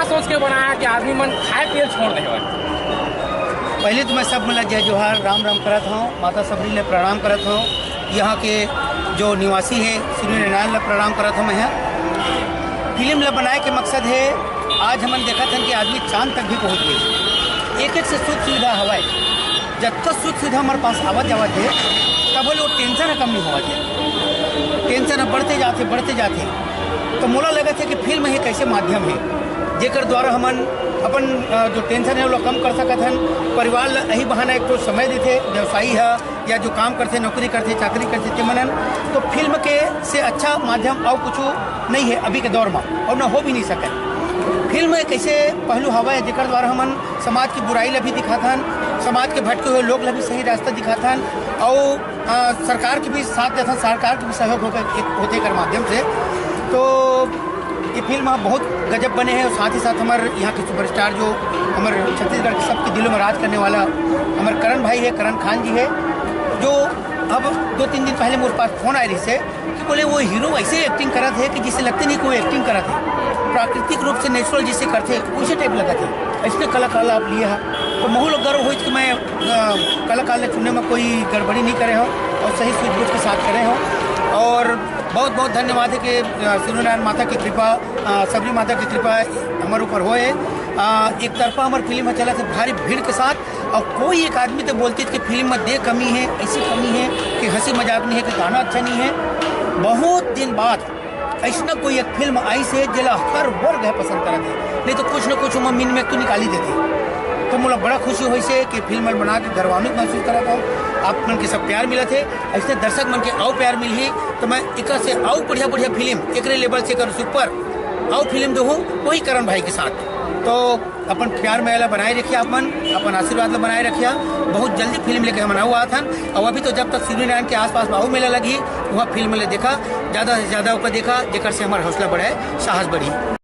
सोच के बनाया कि आदमी मन खाए पिए छोड़ दे? पहले तो मैं सब मिला जय जोहार राम राम करत हूँ, माता सबरी ले प्रणाम करत हूँ। यहाँ के जो निवासी है सूर्य नारायण ले प्रणाम करत हूँ। मैं फिल्म ला बनाए के मकसद है, आज हमन देखा था कि आदमी चांद तक भी पहुँच गए। एक से सुख सुविधा हवाए, जब तक सुख सुविधा हमारे पास आवत जावत है तब वो टेंशन कम नहीं होवत है। टेंशन बढ़ते जाते तो मोला लगा था कि फिल्म ही कैसे माध्यम है जेकर द्वारा हमन अपन जो टेंशन है वो कम कर सकत हन। परिवार यही बहाना एक तो समय देते, व्यवसायी है या जो काम करते, नौकरी करते, चाकरी करते ते मनन, तो फिल्म के से अच्छा माध्यम और कुछ नहीं है अभी के दौर में, और न हो भी नहीं सके। फिल्म एक ऐसे पहलू हवा है जेकर द्वारा हमन समाज की बुराई ला भी दिखाथन, समाज के भटके हुए लोग ला भी सही रास्ता दिखाथन, और सरकार के भी साथ देथन, सरकार के भी सहयोग होते कर माध्यम से। तो ये फिल्म बहुत गजब बने हैं, और साथ ही साथ हमारे यहाँ के सुपरस्टार जो हमारे छत्तीसगढ़ के सबके दिलों में राज करने वाला हमारे करण भाई है, करण खान जी है, जो अब 2-3 दिन पहले मेरे पास फोन आए रही से कि बोले वो हीरो ऐसे एक्टिंग करा थे कि जिसे लगते नहीं कोई एक्टिंग करा थे, प्राकृतिक रूप से नेचुरल जिसे करते उसे टाइप लगा थे। ऐसे कलाकार आप लिए है तो महू लोग गर्व हो कि मैं कलाकार ने चुनने में कोई गड़बड़ी नहीं करे हो और सही सूझबूझ के साथ करे हो। और बहुत बहुत धन्यवाद है कि सूर्यनारायण माता की कृपा, सबरी माता की कृपा हमारे ऊपर होए। एक तरफा हमारी फिल्म में चला था भारी भीड़ के साथ, और कोई एक आदमी तो बोलती थी कि फिल्म में दे कमी है, ऐसी कमी है कि हंसी मजाक नहीं है, कि गाना अच्छा नहीं है। बहुत दिन बाद ऐसा कोई एक फिल्म आई से जिला हर वर्ग है पसंद करा थे, नहीं तो कुछ न कुछ मीन में तो निकाली देती। तो मुझे बड़ा खुशी हुई से कि फिल्म बना के गर्वान्वित महसूस करा था। आप मन के सब प्यार मिला थे, ऐसे दर्शक मन के आओ प्यार मिल ही तो मैं एक से आओ बढ़िया फिल्म एक लेवल से कर सुपर आओ फिल्म जो हूँ वही करण भाई के साथ। तो अपन प्यार मेला बनाए रखिए, अपन आशीर्वाद बनाए रखिए। बहुत जल्दी फिल्म लेके हम हुआ था, और अभी तो जब तक सूर्यनारायण के आसपास बाहु मेला लगी वहाँ फिल्म ले देखा, ज़्यादा से ज़्यादा देखा जेकर से हमारा हौसला बढ़े, साहस बढ़ी।